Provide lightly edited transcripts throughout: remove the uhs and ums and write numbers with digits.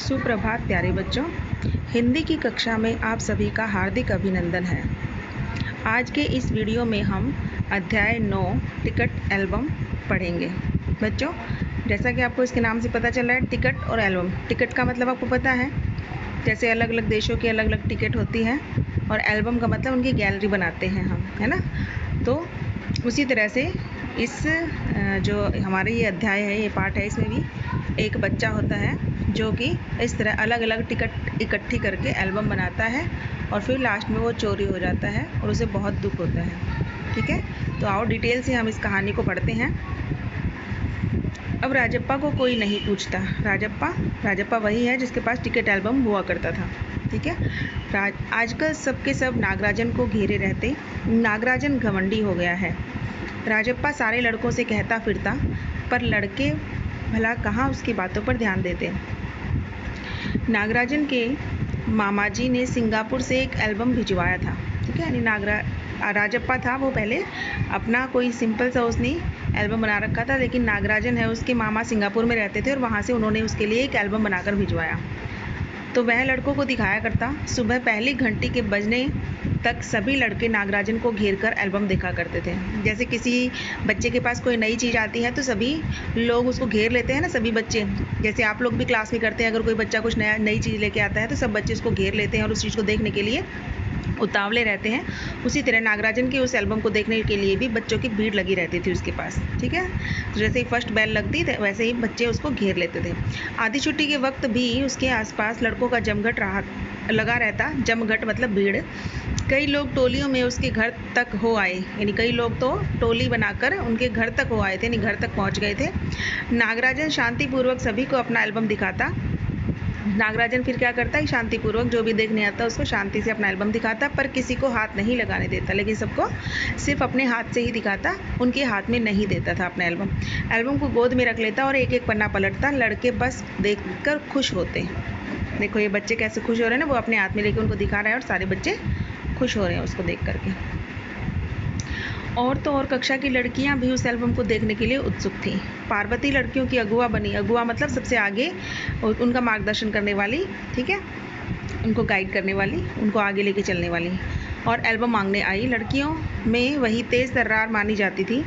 सुप्रभात प्यारे बच्चों। हिंदी की कक्षा में आप सभी का हार्दिक अभिनंदन है। आज के इस वीडियो में हम अध्याय 9 टिकट एल्बम पढ़ेंगे। बच्चों, जैसा कि आपको इसके नाम से पता चल रहा है, टिकट और एल्बम। टिकट का मतलब आपको पता है, जैसे अलग अलग देशों की अलग अलग टिकट होती है, और एल्बम का मतलब उनकी गैलरी बनाते हैं हम, है ना। तो उसी तरह से इस जो हमारे ये अध्याय है, ये पाठ है, इसमें भी एक बच्चा होता है जो कि इस तरह अलग अलग टिकट इकट्ठी करके एल्बम बनाता है, और फिर लास्ट में वो चोरी हो जाता है और उसे बहुत दुख होता है। ठीक है, तो आओ डिटेल से हम इस कहानी को पढ़ते हैं। अब राजप्पा को कोई नहीं पूछता। राजप्पा वही है जिसके पास टिकट एल्बम हुआ करता था। ठीक है, आजकल सबके सब नागराजन को घेरे रहते। नागराजन घमंडी हो गया है। राजप्पा सारे लड़कों से कहता फिरता, पर लड़के भला कहाँ उसकी बातों पर ध्यान देते। नागराजन के मामाजी ने सिंगापुर से एक एल्बम भिजवाया था। ठीक है, यानी राजप्पा था, वो पहले अपना कोई सिंपल सा उसने एल्बम बना रखा था, लेकिन नागराजन है, उसके मामा सिंगापुर में रहते थे और वहाँ से उन्होंने उसके लिए एक एल्बम बनाकर भिजवाया। तो वह लड़कों को दिखाया करता। सुबह पहली घंटी के बजने तक सभी लड़के नागराजन को घेर कर एल्बम देखा करते थे। जैसे किसी बच्चे के पास कोई नई चीज़ आती है तो सभी लोग उसको घेर लेते हैं ना, सभी बच्चे। जैसे आप लोग भी क्लास में करते हैं, अगर कोई बच्चा कुछ नई चीज़ लेके आता है तो सब बच्चे उसको घेर लेते हैं और उस चीज़ को देखने के लिए उतावले रहते हैं। उसी तरह नागराजन के उस एल्बम को देखने के लिए भी बच्चों की भीड़ लगी रहती थी उसके पास। ठीक है, तो जैसे ही फर्स्ट बेल लगती थी वैसे ही बच्चे उसको घेर लेते थे। आधी छुट्टी के वक्त भी उसके आसपास लड़कों का जमघट लगा रहता। जमघट मतलब भीड़। कई लोग टोलियों में उसके घर तक हो आए, यानी कई लोग तो टोली बनाकर उनके घर तक हो आए थे, यानी घर तक पहुंच गए थे। नागराजन शांतिपूर्वक सभी को अपना एल्बम दिखाता। नागराजन फिर क्या करता है, शांतिपूर्वक जो भी देखने आता है उसको शांति से अपना एल्बम दिखाता, पर किसी को हाथ नहीं लगाने देता, लेकिन सबको सिर्फ अपने हाथ से ही दिखाता, उनके हाथ में नहीं देता था अपना एल्बम को गोद में रख लेता और एक एक पन्ना पलटता। लड़के बस देखकर खुश होते। देखो ये बच्चे कैसे खुश हो रहे हैं ना, वो अपने हाथ में लेके उनको दिखा रहा है और सारे बच्चे खुश हो रहे हैं उसको देख करके। और तो और कक्षा की लड़कियां भी उस एल्बम को देखने के लिए उत्सुक थीं। पार्वती लड़कियों की अगुआ बनी। अगुआ मतलब सबसे आगे उनका मार्गदर्शन करने वाली, ठीक है, उनको गाइड करने वाली, उनको आगे लेके चलने वाली, और एल्बम मांगने आई। लड़कियों में वही तेज़ तर्रार मानी जाती थी।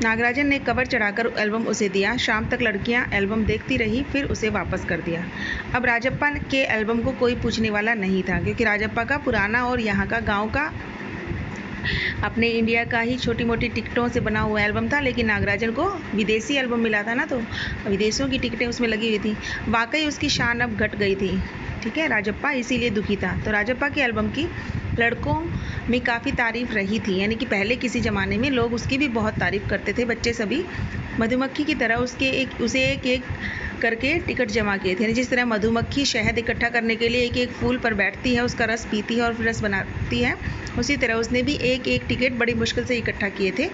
नागराजन ने कवर चढ़ाकर एल्बम उसे दिया। शाम तक लड़कियां एल्बम देखती रही, फिर उसे वापस कर दिया। अब राजप्पा के एल्बम को कोई पूछने वाला नहीं था, क्योंकि राजप्पा का पुराना और यहाँ का गाँव का अपने इंडिया का ही छोटी मोटी टिकटों से बना हुआ एल्बम था, लेकिन नागराजन को विदेशी एल्बम मिला था ना, तो विदेशों की टिकटें उसमें लगी हुई थी। वाकई उसकी शान अब घट गई थी। ठीक है, राजप्पा इसीलिए दुखी था। तो राजप्पा के एल्बम की लड़कों में काफ़ी तारीफ रही थी, यानी कि पहले किसी ज़माने में लोग उसकी भी बहुत तारीफ करते थे। बच्चे सभी मधुमक्खी की तरह उसे एक एक करके टिकट जमा किए थे। यानी जिस तरह मधुमक्खी शहद इकट्ठा करने के लिए एक एक फूल पर बैठती है, उसका रस पीती है और फिर रस बनाती है, उसी तरह उसने भी एक एक टिकट बड़ी मुश्किल से इकट्ठा किए थे।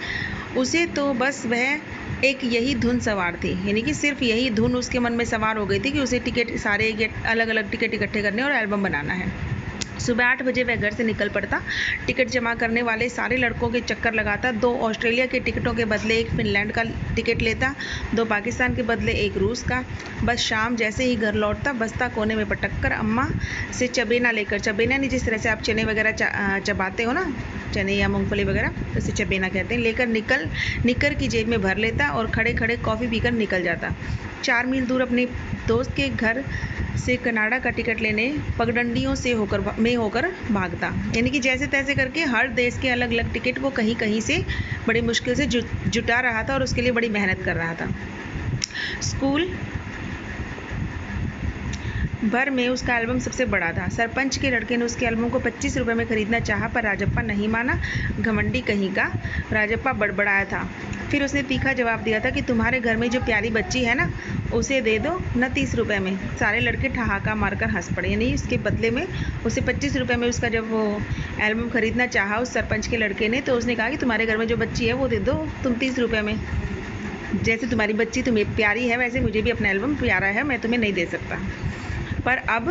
उसे तो बस वह एक यही धुन सवार थी, यानी कि सिर्फ यही धुन उसके मन में सवार हो गई थी कि उसे टिकट सारे अलग अलग टिकट इकट्ठे करने और एल्बम बनाना है। सुबह 8 बजे वह घर से निकल पड़ता। टिकट जमा करने वाले सारे लड़कों के चक्कर लगाता। 2 ऑस्ट्रेलिया के टिकटों के बदले एक फिनलैंड का टिकट लेता, 2 पाकिस्तान के बदले एक रूस का। बस शाम जैसे ही घर लौटता, बस्ता कोने में पटक कर अम्मा से चबेना लेकर, चबेना नहीं जिस तरह से आप चने वगैरह चबाते हो ना, चने या मूंगफली वगैरह, तो इसे चबेना कहते हैं, लेकर निकर की जेब में भर लेता और खड़े खड़े कॉफ़ी पीकर निकल जाता। 4 मील दूर अपने दोस्त के घर से कनाडा का टिकट लेने पगडंडियों से होकर भागता। यानी कि जैसे तैसे करके हर देश के अलग अलग टिकट वो कहीं कहीं से बड़ी मुश्किल से जुटा रहा था और उसके लिए बड़ी मेहनत कर रहा था। स्कूल भर में उसका एल्बम सबसे बड़ा था। सरपंच के लड़के ने उसके एल्बम को 25 रुपये में खरीदना चाहा, पर राजप्पा नहीं माना। घमंडी कहीं का। राजप्पा बड़बड़ाया था। फिर उसने तीखा जवाब दिया था कि तुम्हारे घर में जो प्यारी बच्ची है ना, उसे दे दो न 30 रुपये में। सारे लड़के ठहाका मारकर हंस पड़े। यानी इसके बदले में उसे 25 रुपये में उसका जब वो एल्बम खरीदना चाहा उस सरपंच के लड़के ने, तो उसने कहा कि तुम्हारे घर में जो बच्ची है वो दे दो तुम 30 रुपये में। जैसे तुम्हारी बच्ची तुम्हें प्यारी है, वैसे मुझे भी अपना एल्बम प्यारा है, मैं तुम्हें नहीं दे सकता। पर अब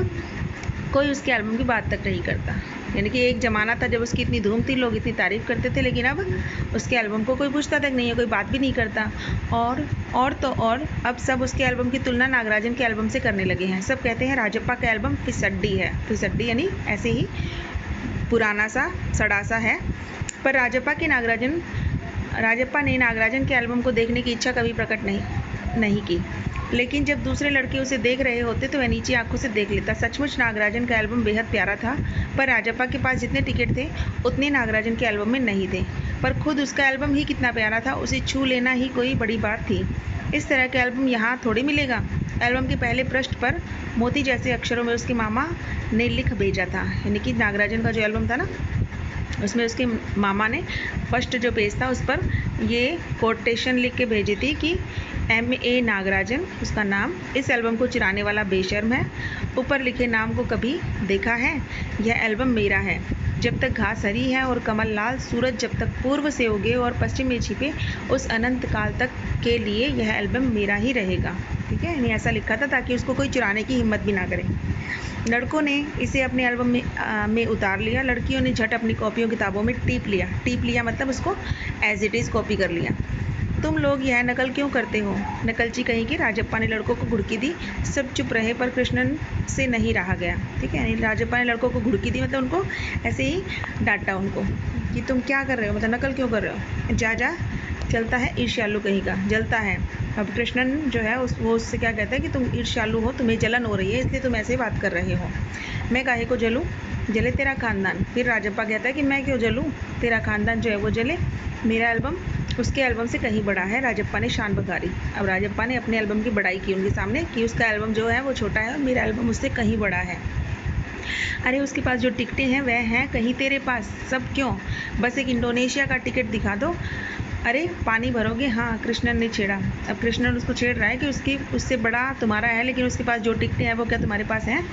कोई उसके एल्बम की बात तक नहीं करता। यानी कि एक ज़माना था जब उसकी इतनी धूम थी, लोग इतनी तारीफ़ करते थे, लेकिन अब उसके एल्बम को कोई पूछता तक नहीं है, कोई बात भी नहीं करता। और तो और अब सब उसके एल्बम की तुलना नागराजन के एल्बम से करने लगे हैं। सब कहते हैं राजप्पा का एल्बम फिसड्डी है। फिसड्डी यानी ऐसे ही पुराना सा, सड़ा सा है। पर राजप्पा ने नागराजन के एल्बम को देखने की इच्छा कभी प्रकट नहीं की। लेकिन जब दूसरे लड़के उसे देख रहे होते तो वह नीची आंखों से देख लेता। सचमुच नागराजन का एल्बम बेहद प्यारा था, पर राजप्पा के पास जितने टिकट थे उतने नागराजन के एल्बम में नहीं थे। पर खुद उसका एल्बम ही कितना प्यारा था, उसे छू लेना ही कोई बड़ी बात थी। इस तरह का एल्बम यहाँ थोड़ी मिलेगा। एल्बम के पहले पृष्ठ पर मोती जैसे अक्षरों में उसके मामा ने लिख भेजा था। यानी कि नागराजन का जो एल्बम था ना, उसमें उसके मामा ने फर्स्ट जो पेज था उस पर ये कोटेशन लिख के भेजी थी कि M.A. नागराजन उसका नाम, इस एल्बम को चुराने वाला बेशर्म है। ऊपर लिखे नाम को कभी देखा है? यह एल्बम मेरा है। जब तक घास हरी है और कमल लाल, सूरज जब तक पूर्व से उगे और पश्चिम में छिपे, उस अनंत काल तक के लिए यह एल्बम मेरा ही रहेगा। ठीक है, यानी ऐसा लिखा था ताकि उसको कोई चुराने की हिम्मत भी ना करे। लड़कों ने इसे अपने एल्बम में उतार लिया। लड़कियों ने झट अपनी कॉपियों किताबों में टीप लिया मतलब उसको एज इट इज़ कॉपी कर लिया। तुम लोग यह नकल क्यों करते हो? नकलची कहीं की राजप्पा ने लड़कों को घुड़की दी। सब चुप रहे, पर कृष्णन से नहीं रहा गया। ठीक है, राजप्पा ने लड़कों को घुड़की दी, मतलब उनको ऐसे ही डांटा उनको कि तुम क्या कर रहे हो, मतलब नकल क्यों कर रहे हो? जा चलता है ईर्ष्यालु कहीं का, जलता है। अब कृष्णन जो है वो उससे क्या कहता है कि तुम ईर्ष्यालु हो, तुम्हें जलन हो रही है, इसलिए तुम ऐसे बात कर रहे हो। मैं काहे को जलूँ? जले तेरा खानदान। फिर राजप्पा कहता है कि मैं क्यों जलूँ, तेरा खानदान जो है वो जले, मेरा एल्बम उसके एल्बम से कहीं बड़ा है। राजप्पा ने शान बखारी। अब राजप्पा ने अपने एल्बम की बड़ाई की उनके सामने कि उसका एल्बम जो है वो छोटा है और मेरा एल्बम उससे कहीं बड़ा है। अरे उसके पास जो टिकटें हैं वह हैं कहीं तेरे पास, सब क्यों? बस एक इंडोनेशिया का टिकट दिखा दो। अरे पानी भरोगे? हाँ, कृष्णन ने छेड़ा। अब कृष्णन उसको छेड़ रहा है कि उससे बड़ा तुम्हारा है, लेकिन उसके पास जो टिकटें हैं वो क्या तुम्हारे पास हैं?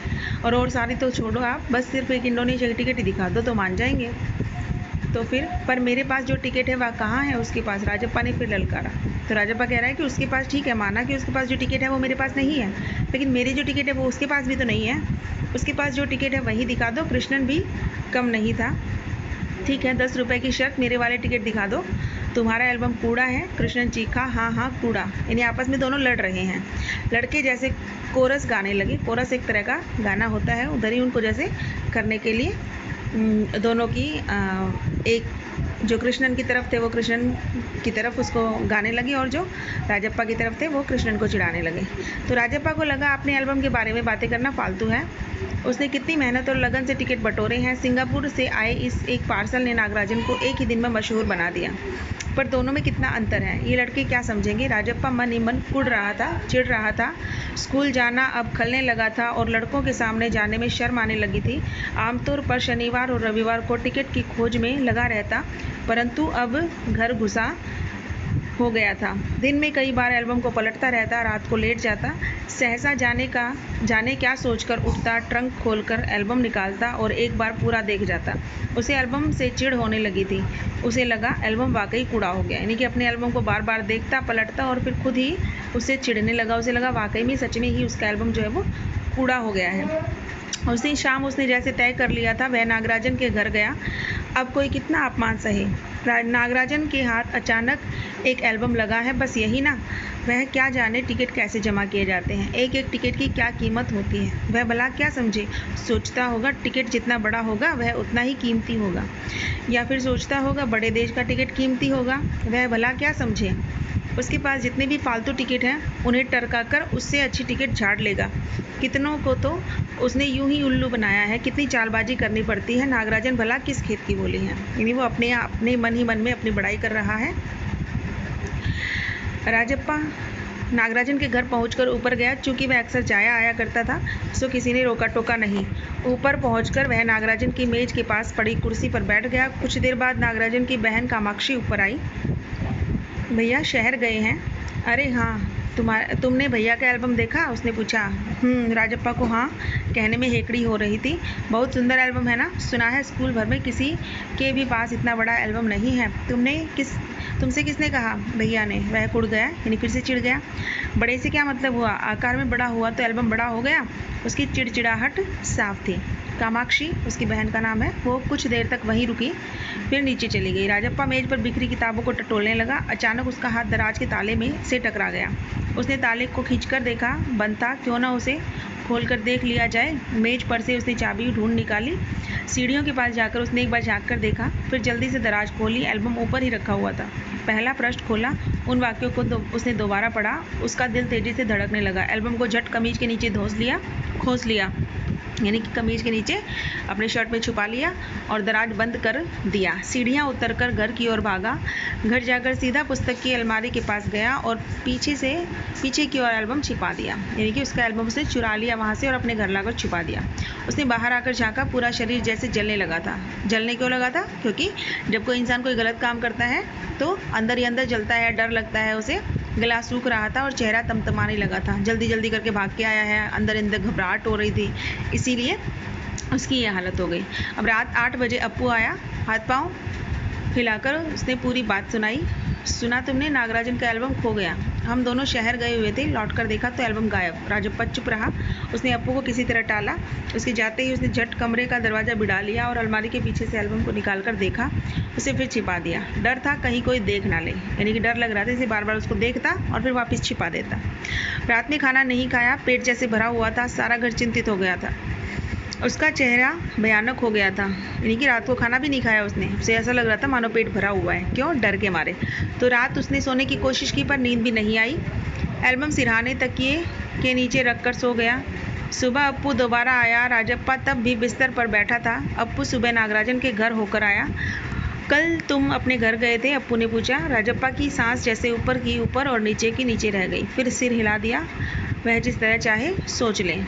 और सारी तो छोड़ो आप, बस सिर्फ एक इंडोनेशिया की टिकट ही दिखा दो तो मान जाएंगे। तो फिर पर मेरे पास जो टिकट है वह कहाँ है उसके पास? राजप्पा ने फिर ललकारा। तो राजप्पा कह रहा है कि उसके पास, ठीक है माना कि उसके पास जो टिकट है वो मेरे पास नहीं है, लेकिन मेरी जो टिकट है वो उसके पास भी तो नहीं है। उसके पास जो टिकट है वही दिखा दो। कृष्णन भी कम नहीं था। ठीक है, 10 रुपये की शर्त, मेरे वाले टिकट दिखा दो। तुम्हारा एल्बम कूड़ा है? कृष्णन चीखा। हाँ कूड़ा। यानी आपस में दोनों लड़ रहे हैं। लड़के जैसे कोरस गाने लगे। कोरस एक तरह का गाना होता है, उधर ही उनको जैसे करने के लिए दोनों की एक जो कृष्णन की तरफ थे वो कृष्णन की तरफ उसको गाने लगे, और जो राजप्पा की तरफ थे वो कृष्णन को चिढ़ाने लगे। तो राजप्पा को लगा अपने एल्बम के बारे में बातें करना फालतू है। उसने कितनी मेहनत और लगन से टिकट बटोरे हैं। सिंगापुर से आए इस एक पार्सल ने नागराजन को एक ही दिन में मशहूर बना दिया। पर दोनों में कितना अंतर है, ये लड़के क्या समझेंगे? राजप्पा मन ही मन चिढ़ रहा था। स्कूल जाना अब खलने लगा था और लड़कों के सामने जाने में शर्म आने लगी थी। आमतौर पर शनिवार और रविवार को टिकट की खोज में लगा रहता, परंतु अब घर घुसा हो गया था। दिन में कई बार एल्बम को पलटता रहता, रात को लेट जाता। सहसा जाने क्या सोचकर उठता, ट्रंक खोलकर एल्बम निकालता और एक बार पूरा देख जाता। उसे एल्बम से चिढ़ होने लगी थी। उसे लगा एल्बम वाकई कूड़ा हो गया। यानी कि अपने एल्बम को बार बार देखता, पलटता और फिर खुद ही उससे चिढ़ने लगा। उसे लगा वाकई में सच में ही उसका एल्बम जो है वो कूड़ा हो गया है। उसी शाम उसने जैसे तय कर लिया था वह नागराजन के घर गया। अब कोई कितना अपमान सहे। नागराजन के हाथ अचानक एक एल्बम लगा है, बस यही ना। वह क्या जाने टिकट कैसे जमा किए जाते हैं, एक एक टिकट की क्या कीमत होती है। वह भला क्या समझे? सोचता होगा टिकट जितना बड़ा होगा वह उतना ही कीमती होगा, या फिर सोचता होगा बड़े देश का टिकट कीमती होगा। वह भला क्या समझे? उसके पास जितने भी फालतू टिकट हैं उन्हें टरका कर उससे अच्छी टिकट झाड़ लेगा। कितनों को तो उसने यूं ही उल्लू बनाया है। कितनी चालबाजी करनी पड़ती है। नागराजन भला किस खेत की बोली है? यानी वो अपने मन ही मन में अपनी बड़ाई कर रहा है। राजप्पा नागराजन के घर पहुंचकर ऊपर गया। चूंकि वह अक्सर जाया आया करता था, सो किसी ने रोका टोका नहीं। ऊपर पहुंचकर वह नागराजन की मेज के पास पड़ी कुर्सी पर बैठ गया। कुछ देर बाद नागराजन की बहन कामाक्षी ऊपर आई। भैया शहर गए हैं? अरे हाँ, तुमने भैया का एल्बम देखा? उसने पूछा। राजप्पा को हाँ कहने में हेकड़ी हो रही थी। बहुत सुंदर एल्बम है ना? सुना है स्कूल भर में किसी के भी पास इतना बड़ा एल्बम नहीं है। तुमसे किसने कहा? भैया ने। वह कुड़ गया, यानी फिर से चिढ़ गया। बड़े से क्या मतलब हुआ? आकार में बड़ा हुआ तो एल्बम बड़ा हो गया। उसकी चिड़चिड़ाहट साफ थी। कामाक्षी उसकी बहन का नाम है, वो कुछ देर तक वहीं रुकी, फिर नीचे चली गई। राजप्पा मेज पर बिखरी किताबों को टटोलने लगा। अचानक उसका हाथ दराज के ताले में से टकरा गया। उसने ताले को खींचकर देखा, बंद था। क्यों ना उसे खोलकर देख लिया जाए। मेज पर से उसने चाबी ढूंढ निकाली। सीढ़ियों के पास जाकर उसने एक बार झाँक कर देखा, फिर जल्दी से दराज खोली। एल्बम ऊपर ही रखा हुआ था। पहला पृष्ठ खोला, उन वाक्यों को उसने दोबारा पढ़ा। उसका दिल तेजी से धड़कने लगा। एल्बम को झट कमीज के नीचे खोस लिया, यानी कि कमीज के नीचे अपने शर्ट में छुपा लिया और दराज बंद कर दिया। सीढ़ियाँ उतरकर घर की ओर भागा। घर जाकर सीधा पुस्तक की अलमारी के पास गया और पीछे की ओर एल्बम छिपा दिया, यानी कि उसका एल्बम उसने चुरा लिया वहाँ से और अपने घर लाकर छुपा दिया। उसने बाहर आकर झाँका, पूरा शरीर जैसे जलने लगा था। जलने क्यों लगा था? क्योंकि जब कोई इंसान कोई गलत काम करता है तो अंदर ही अंदर जलता है, डर लगता है उसे। गला सूख रहा था और चेहरा तमतमाने लगा था। जल्दी जल्दी करके भाग के आया है, अंदर अंदर घबराहट हो रही थी, इसीलिए उसकी ये हालत हो गई। अब रात 8 बजे अप्पू आया। हाथ पाँव हिलाकर उसने पूरी बात सुनाई। सुना तुमने, नागराजन का एल्बम खो गया। हम दोनों शहर गए हुए थे, लौट कर देखा तो एल्बम गायब। राजप्पा चुप रहा। उसने अप्पू को किसी तरह टाला। उसके जाते ही उसने झट कमरे का दरवाज़ा बिड़ा लिया और अलमारी के पीछे से एल्बम को निकाल कर देखा। उसे फिर छिपा दिया। डर था कहीं कोई देख ना ले, यानी कि डर लग रहा था, इसे बार बार उसको देखता और फिर वापस छिपा देता। रात में खाना नहीं खाया, पेट जैसे भरा हुआ था। सारा घर चिंतित हो गया था। उसका चेहरा भयानक हो गया था, यानी कि रात को खाना भी नहीं खाया उसने। उसे ऐसा लग रहा था मानो पेट भरा हुआ है। क्यों? डर के मारे। तो रात उसने सोने की कोशिश की पर नींद भी नहीं आई। एल्बम सिरहाने तकिए के नीचे रखकर सो गया। सुबह अप्पू दोबारा आया। राजप्पा तब भी बिस्तर पर बैठा था। अप्पू सुबह नागराजन के घर होकर आया। कल तुम अपने घर गए थे? अप्पू ने पूछा। राजप्पा की सांस जैसे ऊपर की ऊपर और नीचे की नीचे रह गई। फिर सिर हिला दिया। वह जिस तरह चाहे सोच ले।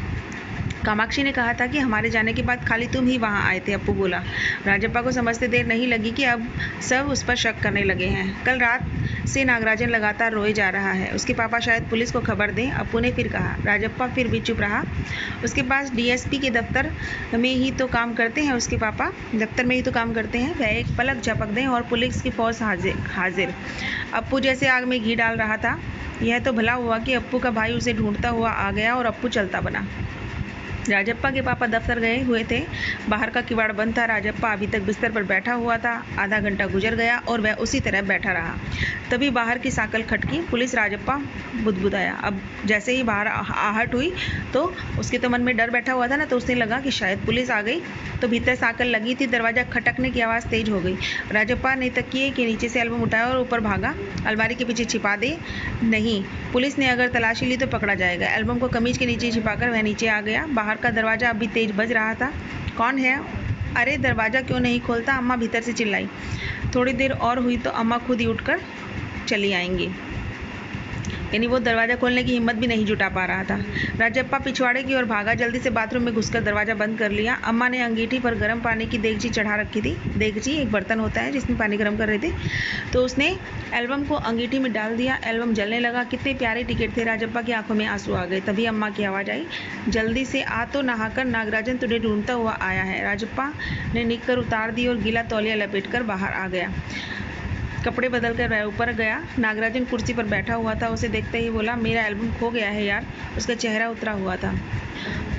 कामाक्षी ने कहा था कि हमारे जाने के बाद खाली तुम ही वहाँ आए थे, अप्पू बोला। राजप्पा को समझते देर नहीं लगी कि अब सब उस पर शक करने लगे हैं। कल रात से नागराजन लगातार रोए जा रहा है। उसके पापा शायद पुलिस को खबर दें, अप्पू ने फिर कहा। राजप्पा फिर भी चुप रहा। उसके पास डीएसपी के दफ्तर में ही तो काम करते हैं, उसके पापा दफ्तर में ही तो काम करते हैं। वह एक पलक झपक दें और पुलिस की फौज हाजिर। अप्पू जैसे आग में घी डाल रहा था। यह तो भला हुआ कि अप्पू का भाई उसे ढूंढता हुआ आ गया और अप्पू चलता बना। राजप्पा के पापा दफ्तर गए हुए थे। बाहर का किवाड़ बंद था। राजप्पा अभी तक बिस्तर पर बैठा हुआ था। आधा घंटा गुजर गया और वह उसी तरह बैठा रहा। तभी बाहर की साकल खटकी। पुलिस। राजप्पा बुदबुदाया। अब जैसे ही बाहर आहट हुई तो उसके तो मन में डर बैठा हुआ था ना, तो उसे लगा कि शायद पुलिस आ गई। तो भीतर साकल लगी थी। दरवाज़ा खटकने की आवाज़ तेज हो गई। राजप्पा ने तकिए के नीचे से एल्बम उठाया और ऊपर भागा। अलमारी के पीछे छिपा दे। नहीं, पुलिस ने अगर तलाशी ली तो पकड़ा जाएगा। एल्बम को कमीज के नीचे छिपाकर वह नीचे आ गया। बाहर का दरवाज़ा अभी तेज बज रहा था। कौन है? अरे दरवाज़ा क्यों नहीं खोलता? अम्मा भीतर से चिल्लाई। थोड़ी देर और हुई तो अम्मा खुद ही उठकर चली आएंगी, यानी वो दरवाज़ा खोलने की हिम्मत भी नहीं जुटा पा रहा था। राजप्पा पिछवाड़े की ओर भागा। जल्दी से बाथरूम में घुसकर दरवाज़ा बंद कर लिया। अम्मा ने अंगीठी पर गर्म पानी की देगची चढ़ा रखी थी। देगची एक बर्तन होता है जिसमें पानी गर्म कर रहे थे, तो उसने एल्बम को अंगीठी में डाल दिया। एल्बम जलने लगा। कितने प्यारे टिकट थे। राजप्पा की आंखों में आंसू आ गए। तभी अम्मा की आवाज़ आई, जल्दी से आ तो नहाकर नागराजन तुझे ढूंढता हुआ आया है। राजप्पा ने निक्कर उतार दी और गीला तौलिया लपेट कर बाहर आ गया। कपड़े बदल कर वह ऊपर गया। नागराजन कुर्सी पर बैठा हुआ था। उसे देखते ही बोला, मेरा एल्बम खो गया है यार। उसका चेहरा उतरा हुआ था।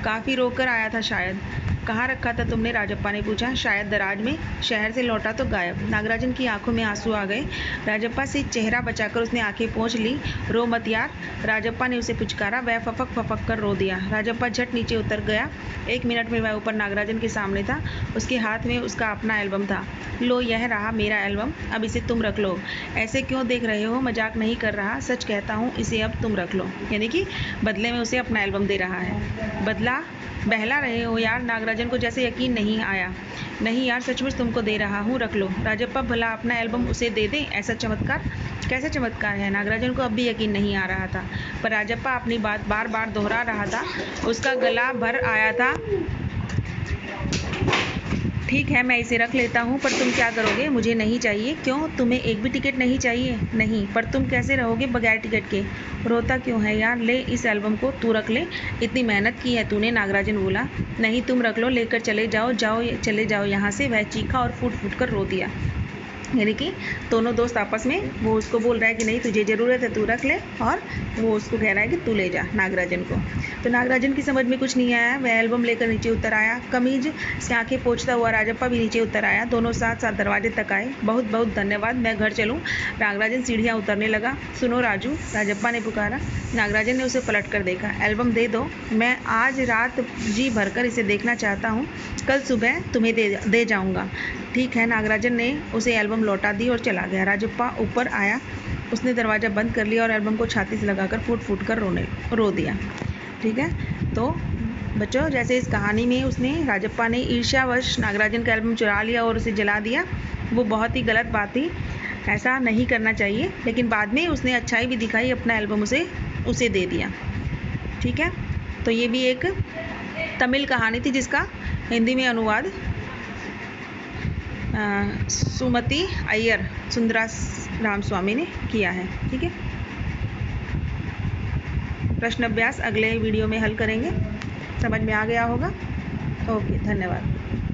काफ़ी रोकर आया था शायद। कहाँ रखा था तुमने? राजप्पा ने पूछा। शायद दराज में। शहर से लौटा तो गायब। नागराजन की आंखों में आंसू आ गए। राजप्पा से चेहरा बचाकर उसने आंखें पोंछ ली। रो मत यार, राजप्पा ने उसे पुचकारा। वह फपक कर रो दिया। राजप्पा झट नीचे उतर गया। 1 मिनट में वह ऊपर नागराजन के सामने था। उसके हाथ में उसका अपना एल्बम था। लो, यह रहा मेरा एल्बम, अब इसे तुम रख लो। ऐसे क्यों देख रहे हो? मजाक नहीं कर रहा, सच कहता हूँ, इसे अब तुम रख लो। यानी कि बदले में उसे अपना एल्बम दे रहा है। बहला रहे हो यार। नागराजन को जैसे यकीन नहीं आया। नहीं यार, सचमुच तुमको दे रहा हूँ, रख लो। राजप्पा भला अपना एल्बम उसे दे दें? ऐसा चमत्कार? कैसा चमत्कार है? नागराजन को अब भी यकीन नहीं आ रहा था, पर राजप्पा अपनी बात बार बार दोहरा रहा था। उसका गला भर आया था। ठीक है, मैं इसे रख लेता हूँ, पर तुम क्या करोगे? मुझे नहीं चाहिए। क्यों? तुम्हें एक भी टिकट नहीं चाहिए? नहीं, पर तुम कैसे रहोगे बगैर टिकट के? रोता क्यों है यार? ले इस एल्बम को, तू रख ले। इतनी मेहनत की है तूने। नागराजन बोला। नहीं, तुम रख लो, लेकर चले जाओ, चले जाओ यहाँ से। वह चीखा और फूट फूट कर रो दिया। यानी कि दोनों दोस्त आपस में, वो उसको बोल रहा है कि नहीं तुझे ज़रूरत है तू रख ले, और वो उसको कह रहा है कि तू ले जा नागराजन को। तो नागराजन की समझ में कुछ नहीं आया, वह एल्बम लेकर नीचे उतर आया। कमीज से आंखें पोंछता हुआ राजप्पा भी नीचे उतर आया। दोनों साथ साथ दरवाजे तक आए। बहुत बहुत धन्यवाद, मैं घर चलूँ। नागराजन सीढ़ियाँ उतरने लगा। सुनो राजू, राजप्पा ने पुकारा। नागराजन ने उसे पलट कर देखा। एल्बम दे दो, मैं आज रात जी भरकर इसे देखना चाहता हूँ, कल सुबह तुम्हें दे जाऊँगा। ठीक है, नागराजन ने उसे एल्बम लौटा दी और चला गया। राजप्पा ऊपर आया, उसने दरवाज़ा बंद कर लिया और एल्बम को छाती से लगाकर फूट फूट कर रो दिया। ठीक है, तो बच्चों जैसे इस कहानी में उसने, राजप्पा ने ईर्ष्यावश नागराजन का एल्बम चुरा लिया और उसे जला दिया, वो बहुत ही गलत बात थी, ऐसा नहीं करना चाहिए। लेकिन बाद में उसने अच्छाई भी दिखाई, अपना एल्बम उसे दे दिया। ठीक है, तो ये भी एक तमिल कहानी थी जिसका हिंदी में अनुवाद सुमति अय्यर सुंदरास रामस्वामी ने किया है। ठीक है, प्रश्न अभ्यास अगले वीडियो में हल करेंगे। समझ में आ गया होगा। ओके, धन्यवाद।